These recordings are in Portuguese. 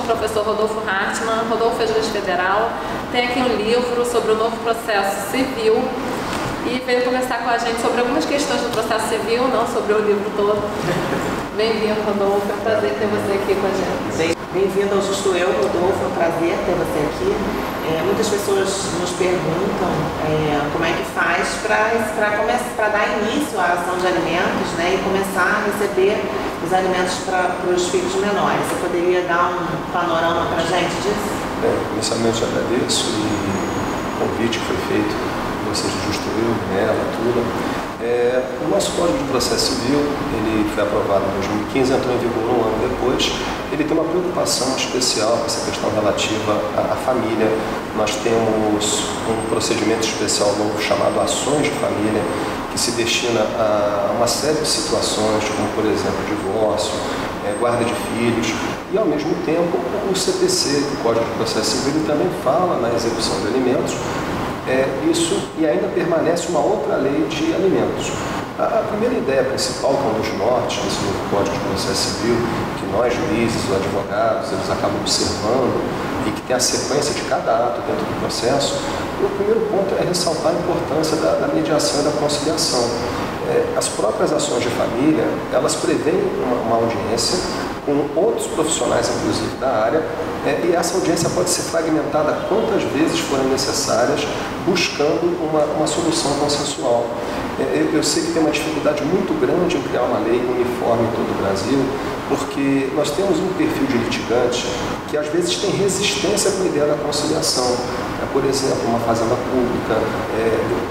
professor Rodolfo Hartmann. Rodolfo é juiz federal, tem aqui um livro sobre o novo processo civil e veio conversar com a gente sobre algumas questões do processo civil, não sobre o livro todo. Bem-vindo, Rodolfo, é um prazer ter você aqui com a gente. Bem-vindo ao Justo Eu, Rodolfo, é um prazer ter você aqui. Muitas pessoas nos perguntam como é que faz para dar início à ação de alimentos, né, e começar a receber os alimentos para os filhos menores. Você poderia dar um panorama para a gente disso? Inicialmente agradeço e o convite que foi feito, vocês do Justo Eu, ela, tudo. O nosso Código de Processo Civil, ele foi aprovado em 2015, entrou em vigor um ano depois. Ele tem uma preocupação especial com essa questão relativa à família. Nós temos um procedimento especial novo chamado Ações de Família, que se destina a uma série de situações, como, por exemplo, divórcio, guarda de filhos, e, ao mesmo tempo, o CPC, o Código de Processo Civil, ele também fala na execução de alimentos. E ainda permanece uma outra lei de alimentos. A primeira ideia principal, que é um dos nortes desse novo Código de Processo Civil, que nós, juízes, os advogados, eles acabam observando e que tem a sequência de cada ato dentro do processo, o primeiro ponto é ressaltar a importância da mediação e da conciliação. As próprias ações de família, elas prevêem uma audiência com outros profissionais, inclusive, da área, e essa audiência pode ser fragmentada quantas vezes forem necessárias, buscando uma solução consensual. Eu sei que tem uma dificuldade muito grande em criar uma lei uniforme em todo o Brasil, porque nós temos um perfil de litigante que às vezes tem resistência com a ideia da conciliação. Por exemplo, uma fazenda pública,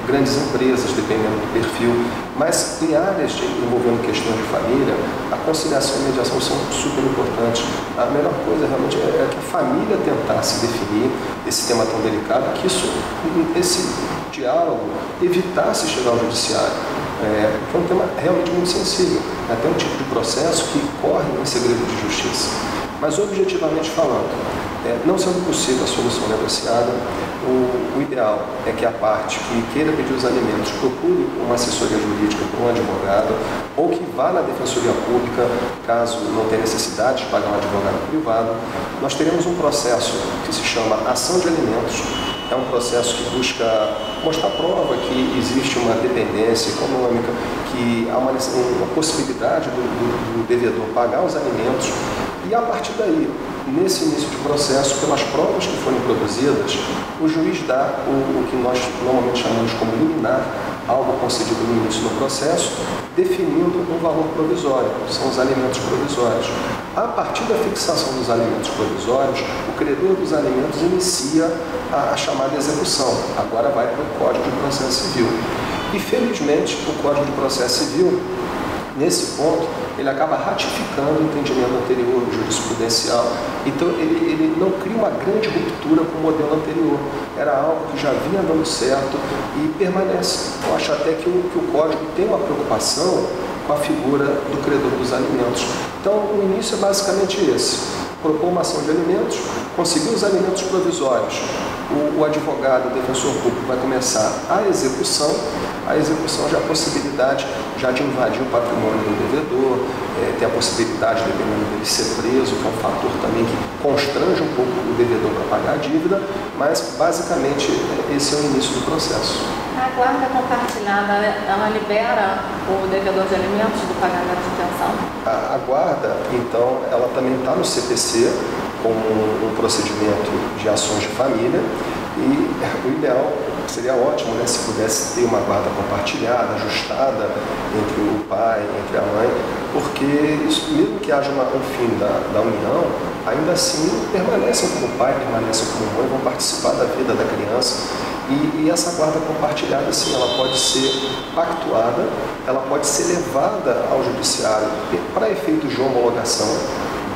grandes empresas, dependendo do perfil. Mas em áreas envolvendo questões de família, a conciliação e a mediação são super importantes. A melhor coisa realmente é que a família tentasse definir esse tema tão delicado, que esse diálogo evitasse chegar ao judiciário. Que é um tema realmente muito sensível. Tem um tipo de processo que corre em segredo de justiça. Mas, objetivamente falando, não sendo possível a solução negociada, o ideal é que a parte que queira pedir os alimentos procure uma assessoria jurídica por um advogado ou que vá na defensoria pública, caso não tenha necessidade de pagar um advogado privado. Nós teremos um processo que se chama Ação de Alimentos. É um processo que busca mostrar prova que existe uma dependência econômica, que há uma possibilidade do devedor pagar os alimentos. E a partir daí, nesse início de processo, pelas provas que forem produzidas, o juiz dá o que nós normalmente chamamos como liminar, algo concedido no início do processo, definindo um valor provisório, são os alimentos provisórios. A partir da fixação dos alimentos provisórios, o credor dos alimentos inicia a chamada execução. Agora vai para o Código de Processo Civil. E, felizmente, o Código de Processo Civil, nesse ponto, ele acaba ratificando o entendimento anterior, jurisprudencial. Então, ele não cria uma grande ruptura com o modelo anterior. Era algo que já vinha dando certo e permanece. Eu acho até que o Código tem uma preocupação com a figura do credor dos alimentos. Então, o início é basicamente esse. Propor uma ação de alimentos, conseguir os alimentos provisórios. O advogado, o defensor público vai começar a execução já é a possibilidade já de invadir o patrimônio do devedor, tem a possibilidade, dependendo dele, ser preso, que é um fator também que constrange um pouco o devedor para pagar a dívida, mas basicamente esse é o início do processo. A guarda compartilhada, ela libera o devedor de alimentos do pagamento de pensão? A guarda, então, ela também está no CPC como um procedimento de ações de família, e o ideal seria ótimo, né, se pudesse ter uma guarda compartilhada, ajustada entre o pai, entre a mãe, porque isso, mesmo que haja um fim da união, ainda assim permanecem como pai, permanecem como mãe, vão participar da vida da criança. E essa guarda compartilhada, sim, ela pode ser pactuada, ela pode ser levada ao judiciário para efeitos de homologação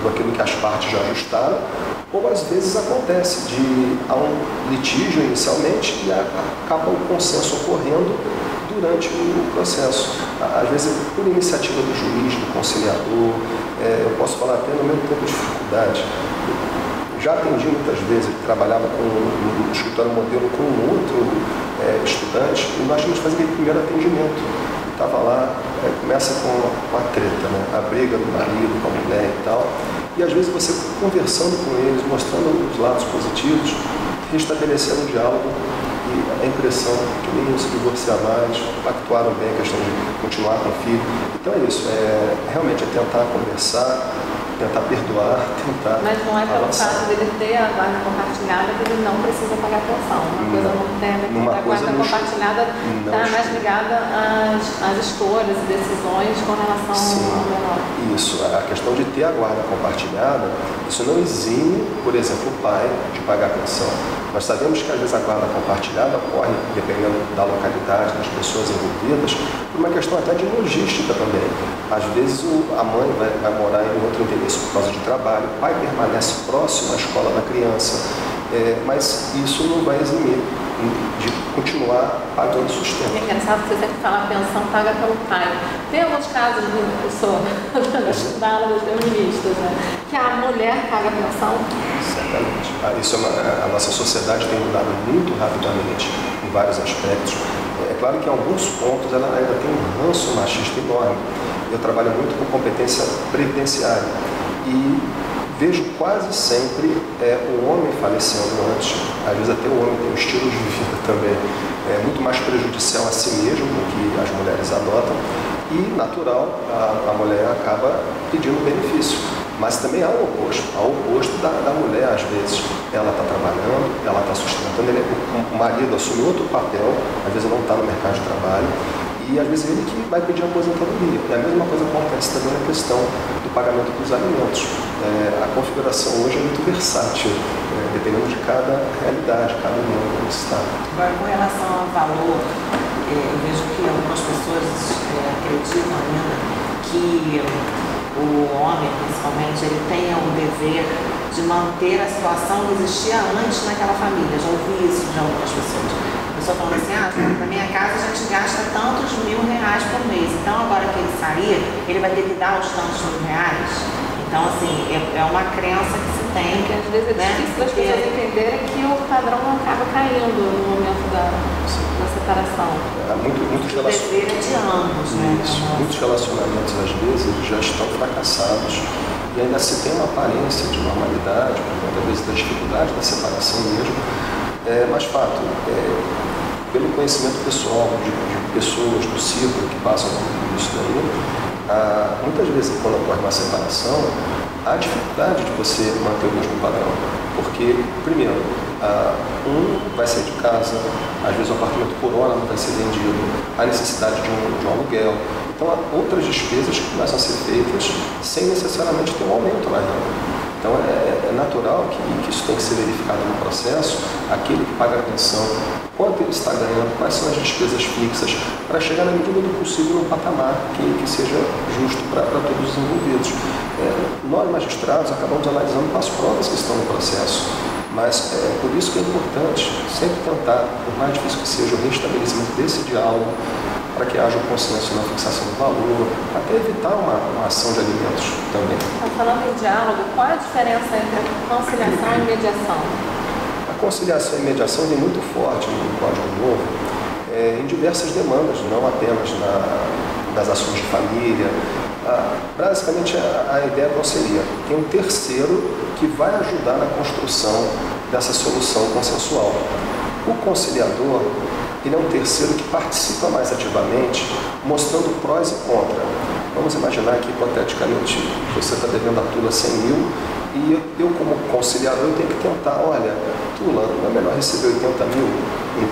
daquilo que as partes já ajustaram, ou às vezes acontece há um litígio inicialmente e acaba o consenso ocorrendo durante o processo. Às vezes por iniciativa do juiz, do conciliador, eu posso falar até no meu tempo de dificuldade. Já atendi muitas vezes, ele trabalhava no escritório modelo com um outro estudante, e nós tínhamos que fazer aquele primeiro atendimento. Estava lá, começa com a treta, né? A briga do marido com a mulher e tal. E às vezes você conversando com eles, mostrando os lados positivos, restabelecendo o diálogo, e a impressão que nem se divorciar mais, pactuaram bem a questão de continuar com o filho. Então é isso, realmente é tentar conversar, tentar perdoar, tentar Mas não é pelo avançar. fato dele ter a guarda compartilhada que ele não precisa pagar pensão. Uma coisa não tem a ver com a guarda compartilhada, está mais ligada às escolhas e decisões com relação ao menor. Isso, a questão de ter a guarda compartilhada, isso não exime, por exemplo, o pai de pagar a pensão. Nós sabemos que às vezes a guarda compartilhada ocorre, dependendo da localidade, das pessoas envolvidas, por uma questão até de logística também. Às vezes a mãe vai morar em outro endereço por causa de trabalho, o pai permanece próximo à escola da criança, mas isso não vai eximir de continuar pagando sustento. É engraçado que você sempre fala a pensão paga pelo pai. Tem alguns casos, eu sou da aula das feministas, né, que a mulher paga a pensão. Certamente. Isso a nossa sociedade tem mudado muito rapidamente em vários aspectos. É claro que em alguns pontos ela ainda tem um ranço machista enorme. Eu trabalho muito com competência previdenciária e vejo quase sempre o homem falecendo antes. Às vezes até o homem tem um estilo de vida também muito mais prejudicial a si mesmo do que as mulheres adotam. E, natural, a mulher acaba pedindo benefício. Mas também há o oposto da mulher, às vezes. Ela está trabalhando, ela está sustentando, o marido assume outro papel, às vezes não está no mercado de trabalho, e às vezes ele que vai pedir aposentadoria. E a mesma coisa acontece também na questão do pagamento dos alimentos. A configuração hoje é muito versátil, dependendo de cada realidade, cada união que está. Agora, com relação ao valor, eu vejo que algumas pessoas acreditam ainda que o homem, principalmente, ele tem o dever de manter a situação que existia antes naquela família. Já ouvi isso de algumas pessoas. A pessoa falando assim, na minha casa a gente gasta tantos R$1.000 por mês, então agora que ele sair, ele vai ter que dar os tantos R$1.000. Então, assim, é uma crença que se tem. Porque às vezes é difícil as pessoas entenderem que o padrão acaba caindo no momento da separação. Muitos dever de ambos, né? Muitos relacionamentos, às vezes, já estão fracassados e ainda se tem uma aparência de normalidade, por conta, às vezes, da dificuldade da separação mesmo. Mas, fato, pelo conhecimento pessoal de pessoas do círculo que passam por isso daí, muitas vezes, quando ocorre uma separação, há dificuldade de você manter o mesmo padrão. Porque, primeiro, um vai sair de casa, às vezes o apartamento por hora não vai ser vendido, há necessidade de um aluguel. Então, há outras despesas que começam a ser feitas sem necessariamente ter um aumento na renda. Então, é natural que isso tem que ser verificado no processo, aquele que paga a pensão, quanto ele está ganhando, quais são as despesas fixas, para chegar na medida do possível num patamar que seja justo para todos os envolvidos. Nós, magistrados, acabamos analisando as provas que estão no processo, mas por isso que é importante sempre tentar, por mais difícil que seja, o restabelecimento desse diálogo, para que haja um consenso na fixação do valor, até evitar uma ação de alimentos também. Falando em diálogo, qual é a diferença entre conciliação e mediação? A conciliação e mediação vem muito forte no Código Novo, em diversas demandas, não apenas nas ações de família. Basicamente, a ideia qual seria? Tem um terceiro que vai ajudar na construção dessa solução consensual. O conciliador, ele é um terceiro que participa mais ativamente, mostrando prós e contra. Vamos imaginar que, hipoteticamente, você está devendo a Tula 100 mil e eu, como conciliador, eu tenho que tentar, olha, Tula, não é melhor receber 80 mil?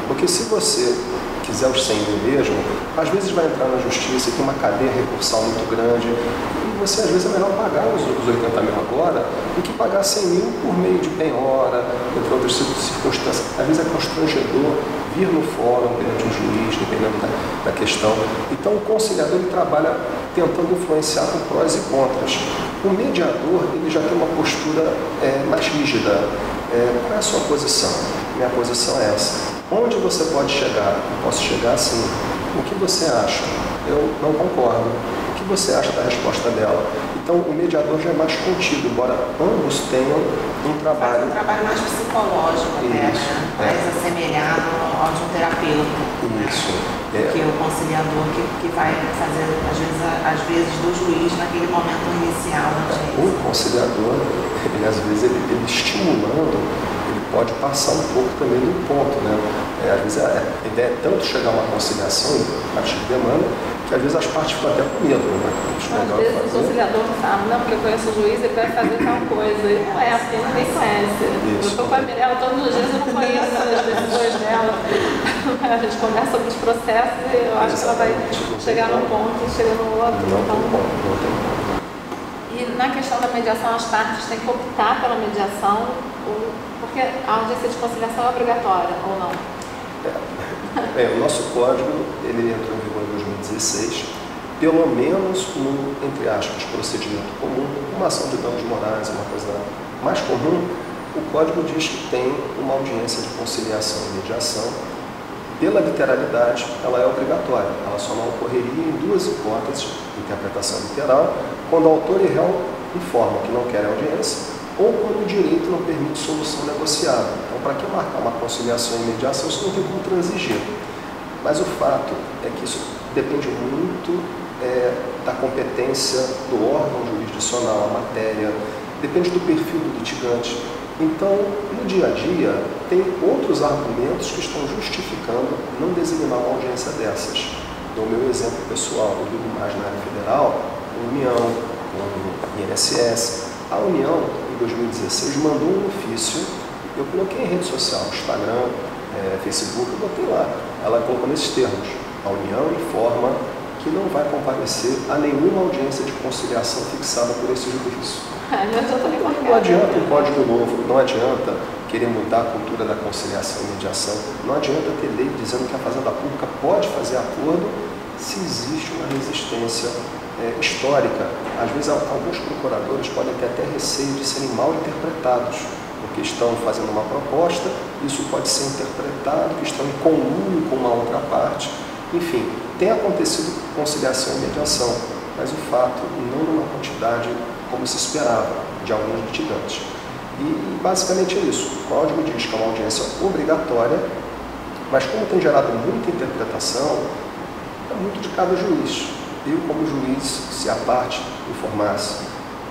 Porque se você quiser os 100 mil mesmo, às vezes vai entrar na justiça e tem uma cadeia recursal muito grande, e você, às vezes, é melhor pagar os 80 mil agora do que pagar 100 mil por meio de penhora, entre outras circunstâncias. Às vezes é constrangedor vir no fórum perante um juiz, dependendo da questão. Então, o conciliador, ele trabalha tentando influenciar com prós e contras. O mediador, ele já tem uma postura mais rígida. Qual é a sua posição? Minha posição é essa. Onde você pode chegar? Eu posso chegar assim. O que você acha? Eu não concordo. O que você acha da resposta dela? Então, o mediador já é mais contido, embora ambos tenham um trabalho... Faz um trabalho mais psicológico, até, né? Mais assemelhado ao de um terapeuta. Isso. Que é o conciliador que vai fazer, às vezes, do juiz naquele momento inicial. O conciliador, ele, às vezes, ele estimulando, ele pode passar um pouco também do ponto, né? Às vezes a ideia é tanto chegar a uma conciliação, a partir de demanda, que às vezes as partes ficam até com medo, né? Às vezes o conciliador fala, não, porque eu conheço o juiz, ele vai fazer tal coisa. Ele não é assim, ninguém conhece. Eu estou com a Mirella todos os dias, eu não conheço as decisões dela. A gente conversa sobre os processos e eu acho que ela vai chegar num ponto e chega no outro. Não tem ponto. E na questão da mediação, as partes têm que optar pela mediação, porque a audiência de conciliação é obrigatória ou não? O nosso código, ele entrou em vigor em 2016, pelo menos no, entre aspas, procedimento comum, uma ação de danos morais, uma coisa mais comum, o código diz que tem uma audiência de conciliação e mediação. Pela literalidade, ela é obrigatória, ela só não ocorreria em duas hipóteses, interpretação literal, quando o autor e réu informam que não querem audiência, ou quando o direito não permite solução negociável. Então, para que marcar uma conciliação e mediação, isso não tem como transigir. Mas o fato é que isso depende muito da competência do órgão jurisdicional, a matéria, depende do perfil do litigante. Então, no dia a dia, tem outros argumentos que estão justificando não designar uma audiência dessas. Dou o meu exemplo pessoal, eu ligo mais na área federal, União, INSS. A União, em 2016, mandou um ofício, eu coloquei em rede social, Instagram, Facebook, eu botei lá. Ela colocou nesses termos: a União informa que não vai comparecer a nenhuma audiência de conciliação fixada por esse juízo. Não adianta um código novo, não adianta querer mudar a cultura da conciliação e mediação, não adianta ter lei dizendo que a Fazenda Pública pode fazer acordo se existe uma resistência histórica. Às vezes, alguns procuradores podem ter até receio de serem mal interpretados, porque estão fazendo uma proposta, isso pode ser interpretado, que estão em conluio com uma outra parte. Enfim, tem acontecido conciliação e mediação, mas o fato não numa quantidade como se esperava de alguns litigantes. E basicamente é isso. O código diz que é uma audiência obrigatória, mas como tem gerado muita interpretação, é muito de cada juiz. Eu, como juiz, se a parte informasse,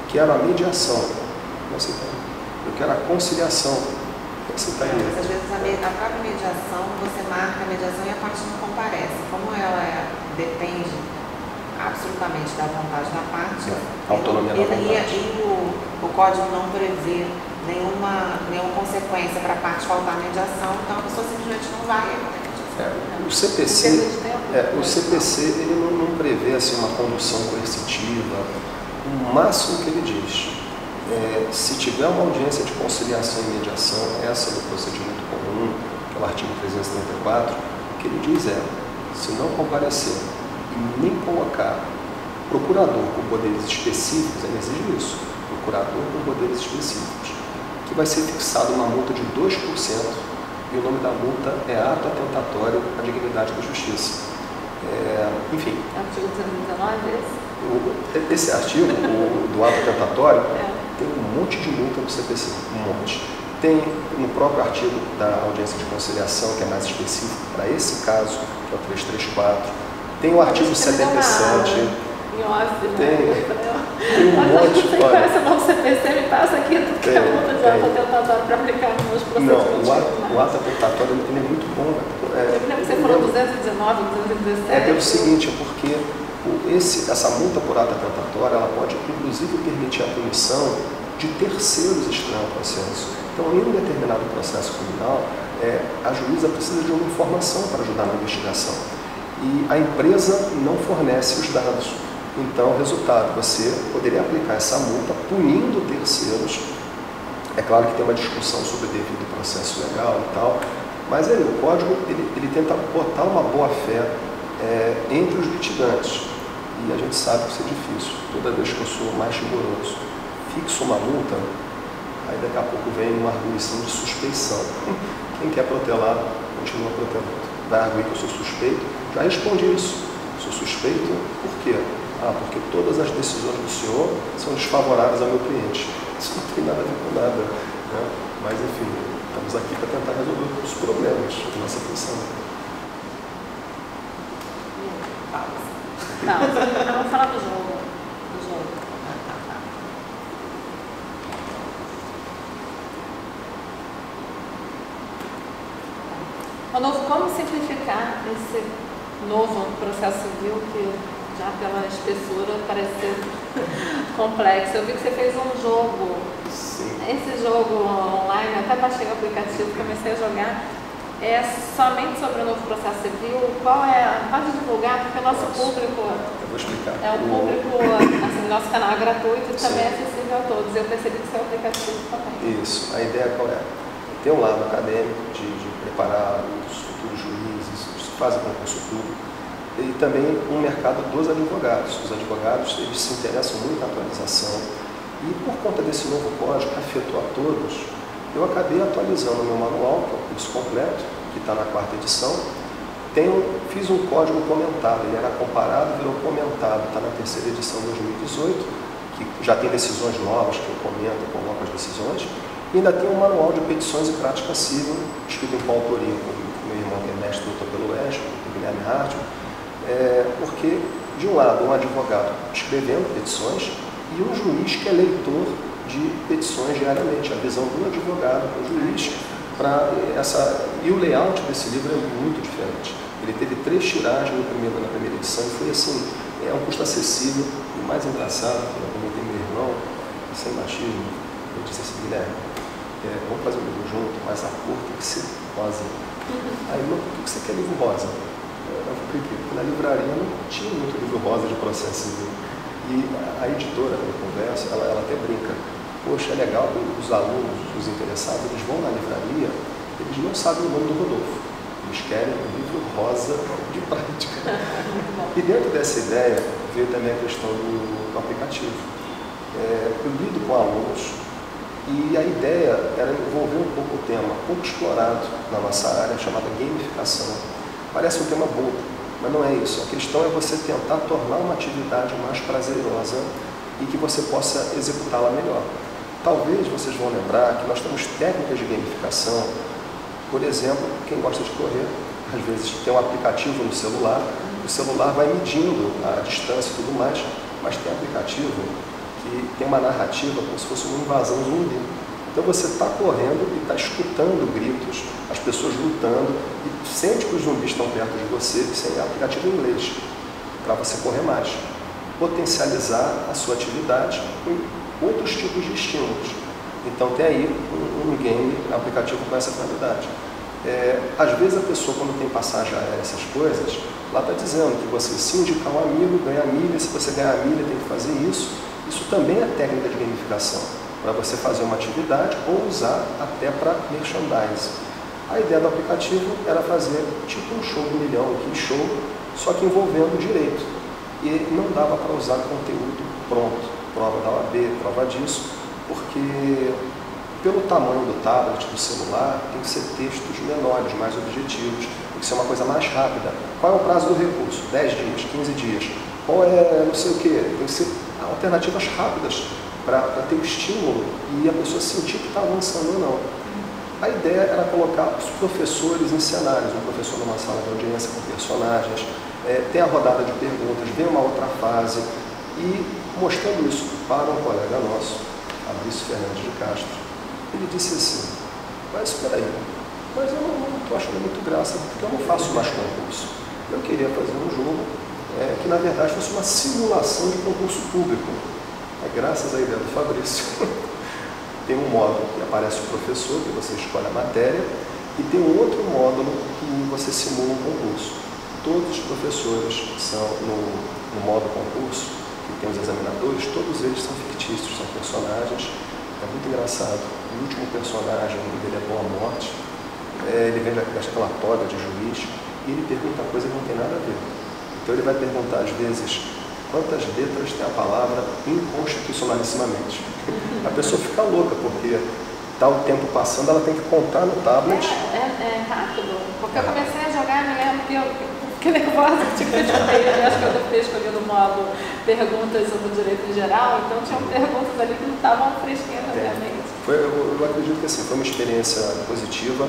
quero a mediação, não aceitaria. Eu quero a conciliação, não aceitaria. Às vezes a própria mediação, você marca a mediação e a parte não comparece. Como ela depende absolutamente da vontade da parte, autonomia da vontade. E o código não prevê nenhuma consequência para a parte faltar a mediação, então a pessoa simplesmente não vai. O CPC ele não prevê assim, uma condução coercitiva. O máximo que ele diz se tiver uma audiência de conciliação e mediação, essa do procedimento comum, que é o artigo 334, o que ele diz se não comparecer e nem colocar procurador com poderes específicos, ele exige isso, procurador com poderes específicos, que vai ser fixada uma multa de 2%, e o nome da multa é ato atentatório à dignidade da justiça. Enfim. Artigo 319, esse artigo, do ato atentatório, tem um monte de multa no CPC, um monte. Tem no próprio artigo da audiência de conciliação, que é mais específico para esse caso, que é o 334. Tem o artigo 77. Tem um monte. Você conhece o novo CPC, me passa aqui tudo que é multa de ato atentatório para aplicar nos meus procedimentos. Não, o ato atentatório ele é muito bom. Você falou 219, 217. É pelo seguinte, porque essa multa por ato atentatório, ela pode inclusive permitir a punição de terceiros estranhos ao processo. Então, em um determinado processo criminal, a juíza precisa de uma informação para ajudar na investigação. E a empresa não fornece os dados. Então, resultado, você poderia aplicar essa multa punindo terceiros. É claro que tem uma discussão sobre o devido processo legal e tal, mas o código ele tenta botar uma boa-fé entre os litigantes. E a gente sabe que isso é difícil. Toda vez que eu sou mais rigoroso, fixo uma multa, aí daqui a pouco vem uma arguição de suspeição. Quem quer protelar, continua protelando. Vai arguir que eu sou suspeito. Já respondi isso. Sou suspeito por quê? Porque todas as decisões do senhor são desfavoráveis ao meu cliente. Isso não tem nada a ver com nada, né? Mas enfim, Estamos aqui para tentar resolver os problemas da nossa função. Não, vamos falar do jogo. Rodolfo, como simplificar esse novo processo civil que já pela espessura parece ser complexo? Eu vi que você fez um jogo. Sim. Esse jogo online, eu até baixei o aplicativo, comecei a jogar. É somente sobre o novo processo civil? Pode divulgar, porque o nosso público... Eu vou explicar. É um público, assim, nosso canal é gratuito e também é acessível a todos. Eu percebi que seu aplicativo também. Isso. A ideia qual é? Tem um lado acadêmico de preparar os futuros juízes, os que fazem concurso público, e também um mercado dos advogados. Os advogados, eles se interessam muito na atualização. E por conta desse novo código que afetou a todos, eu acabei atualizando o meu manual, que é o curso completo, que está na 4ª edição. Fiz um código comentado, ele era comparado, virou comentado, está na 3ª edição de 2018, que já tem decisões novas que eu comento, coloco as decisões. E ainda tem um manual de petições e prática civil, escrito em coautoria com meu irmão, que é mestre doutor pelo UESP, o Guilherme Hartmann, porque, de um lado, um advogado escrevendo petições e um juiz que é leitor de petições diariamente, a visão do advogado para o juiz. E o layout desse livro é muito diferente. Ele teve 3 tiragens na primeira edição e foi assim, um custo acessível. E o mais engraçado, que eu comentei meu irmão, sem machismo, eu disse assim, Guilherme, vamos fazer um livro junto, mas a cor tem que ser rosa. Aí, irmão, por que você quer livro rosa? Eu falei, porque na livraria não tinha muito livro rosa de processo civil. E a editora, quando eu converso, ela até brinca. Poxa, é legal que os alunos, os interessados, eles vão na livraria, eles não sabem o nome do Rodolfo. Eles querem um livro rosa de prática. E dentro dessa ideia veio também a questão do aplicativo. Eu lido com alunos e a ideia era envolver um pouco o tema, pouco explorado na nossa área, chamada gamificação. Parece um tema bobo, mas não é isso. A questão é você tentar tornar uma atividade mais prazerosa e que você possa executá-la melhor. Talvez vocês vão lembrar que nós temos técnicas de gamificação. Por exemplo, quem gosta de correr, às vezes tem um aplicativo no celular, o celular vai medindo a distância e tudo mais, mas tem aplicativo que tem uma narrativa como se fosse uma invasão zumbi. Então você está correndo e está escutando gritos, as pessoas lutando, e sente que os zumbis estão perto de você, sem aplicativo em inglês, para você correr mais. Potencializar a sua atividade com outros tipos de estímulos. Então tem aí um game, aplicativo com essa finalidade. Às vezes a pessoa, quando tem passagem aérea, essas coisas, lá está dizendo que você, se indicar um amigo, ganha milha, se você ganhar milha tem que fazer isso. Isso também é técnica de gamificação, para você fazer uma atividade ou usar até para merchandising. A ideia do aplicativo era fazer tipo um show do milhão, um show, só que envolvendo direito. E não dava para usar conteúdo pronto, prova da OAB, prova disso, porque pelo tamanho do tablet, do celular, tem que ser textos menores, mais objetivos, tem que ser uma coisa mais rápida. Qual é o prazo do recurso? 10 dias, 15 dias. Qual é não sei o quê? Tem que ser alternativas rápidas para ter o estímulo e a pessoa sentir que está avançando ou não. A ideia era colocar os professores em cenários, um professor numa sala de audiência com personagens, tem a rodada de perguntas, vem uma outra fase, e mostrando isso para um colega nosso, Fabrício Fernandes de Castro, ele disse assim, mas espera aí, mas eu não estou achando muito graça, porque eu não faço mais concurso. Eu queria fazer um jogo que na verdade fosse uma simulação de concurso público. Graças à ideia do Fabrício, tem um módulo que aparece o professor, que você escolhe a matéria, e tem um outro módulo que você simula um concurso. Todos os professores são no modo concurso, que tem os examinadores, todos eles são fictícios, são personagens. É muito engraçado. O último personagem, o nome dele é Boa Morte, ele veste aquela toga de juiz e ele pergunta coisa que não tem nada a ver. Então ele vai perguntar às vezes quantas letras tem a palavra inconstitucionalissimamente. A pessoa fica louca porque está o tempo passando, ela tem que contar no tablet. É rápido, porque eu comecei a jogar, me lembro que eu fiquei nervosa, tinha que escolher, eu acho que eu fiquei escolhendo o modo perguntas sobre o direito em geral, então tinham perguntas ali que não estavam fresquinhas na minha mente. Eu acredito que assim, foi uma experiência positiva.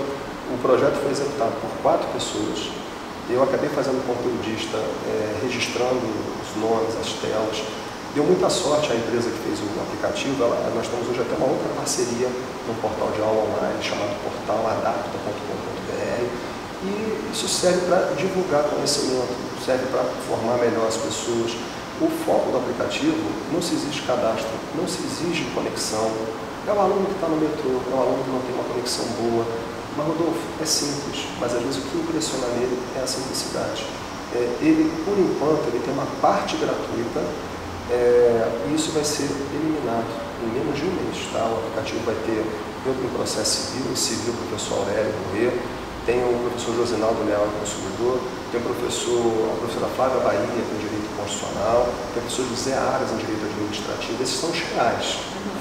O projeto foi executado por 4 pessoas. Eu acabei fazendo conteudista, registrando os nomes, as telas. Deu muita sorte a empresa que fez o aplicativo. Nós temos hoje até uma outra parceria num portal de aula online chamado portal adapta.com.br. E isso serve para divulgar conhecimento, serve para formar melhor as pessoas. O foco do aplicativo não se exige cadastro, não se exige conexão. É o aluno que está no metrô, é o aluno que não tem uma conexão boa. Mas, Rodolfo, é simples, mas às vezes o que impressiona nele é a simplicidade. Ele, por enquanto, ele tem uma parte gratuita e isso vai ser eliminado em menos de um mês. Tá? O aplicativo vai ter em processo civil, o professor Aurélio Corrêa, tem o professor Josinaldo Leal, consumidor, tem a professora Flávia Bahia, em Direito Constitucional, tem o professor José Aras, em Direito Administrativo. Esses são os reais,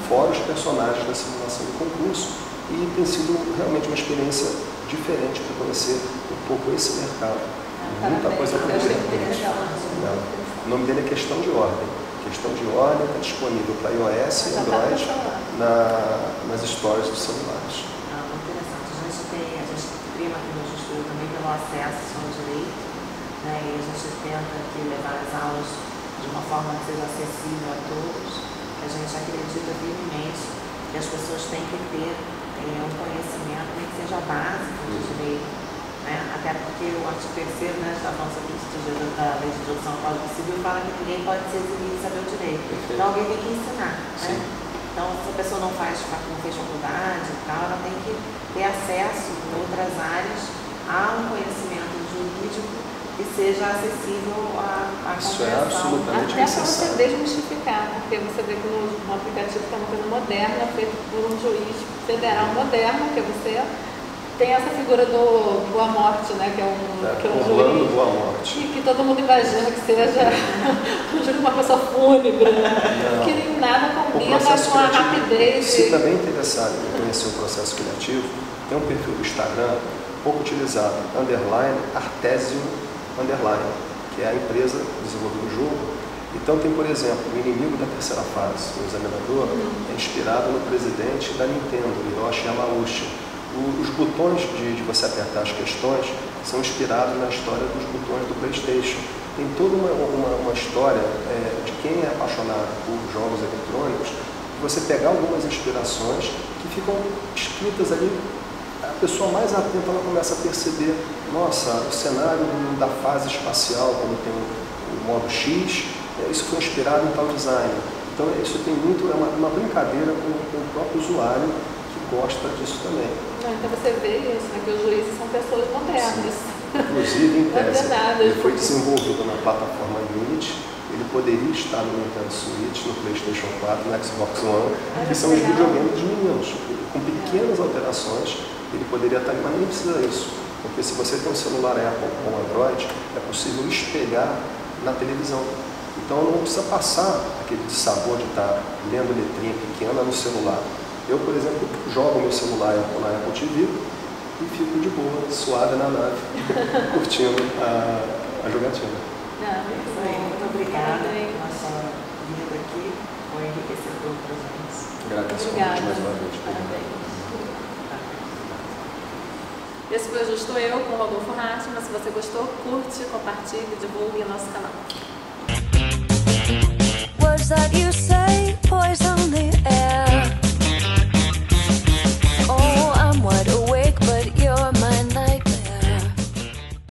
fora os personagens da simulação do concurso. E tem sido realmente uma experiência diferente para conhecer um pouco esse mercado. Muita coisa para conhecer. O nome dele é Questão de Ordem. Questão de Ordem está disponível para iOS e Android nas stories dos celulares. Muito interessante. A gente prima aqui no Justo Eu também pelo acesso ao direito, né? E a gente tenta aqui levar as aulas de uma forma que seja acessível a todos. A gente acredita firmemente que as pessoas têm que ter um conhecimento, nem que seja básico de direito, né? Até porque o artigo 3º, né, está falando sobre isso, da Lei de Introdução ao Código Civil, fala que ninguém pode ser eximido de saber o direito. Então alguém tem que ensinar, né? Então, se a pessoa não fez faculdade e tal, ela tem que ter acesso em outras áreas a um conhecimento jurídico que seja acessível à Isso é compreensão. absolutamente Até para você necessário. desmistificar, porque você vê que no aplicativo está uma coisa moderna, feito por um juiz federal moderno, que você tem essa figura do Boa Morte, né? Que é um juiz Boa Morte. que todo mundo imagina que seja um juiz, uma pessoa fúnebre, que nada combina com a rapidez. Se também interessado em conhecer o processo criativo, tem um perfil do Instagram pouco utilizado, _Artesio_, que é a empresa que desenvolveu o jogo. Então tem, por exemplo, o inimigo da terceira fase, o examinador, é inspirado no presidente da Nintendo, Hiroshi Yamauchi. Os botões de você apertar as questões são inspirados na história dos botões do PlayStation. Tem toda uma história de quem é apaixonado por jogos eletrônicos, você pegar algumas inspirações que ficam escritas ali. A pessoa mais atenta, ela começa a perceber, nossa, o cenário da fase espacial, quando tem o modo X, isso foi inspirado em tal design. Então isso tem muito, é uma brincadeira com o próprio usuário que gosta disso também. Então você vê isso, né, que os juízes são pessoas modernas. Inclusive, em tese, ele foi desenvolvido na plataforma Unity. Ele poderia estar no Nintendo Switch, no PlayStation 4, no Xbox One, que são os videogames dos meninos. Com pequenas alterações, ele poderia estar, mas nem precisa disso. Porque se você tem um celular Apple ou Android, é possível espelhar na televisão. Então não precisa passar aquele sabor de estar lendo letrinha pequena no celular. Eu, por exemplo, jogo meu celular na Apple TV e fico de boa, suave na nave, curtindo a jogatina. Muito obrigada pela sua vinda aqui, foi enriquecedor para a gente. Agradeço mais uma vez. Parabéns. Esse foi o Justo Eu com o Rodolfo Hartmann. Se você gostou, curte, compartilhe, divulgue nosso canal. Words that you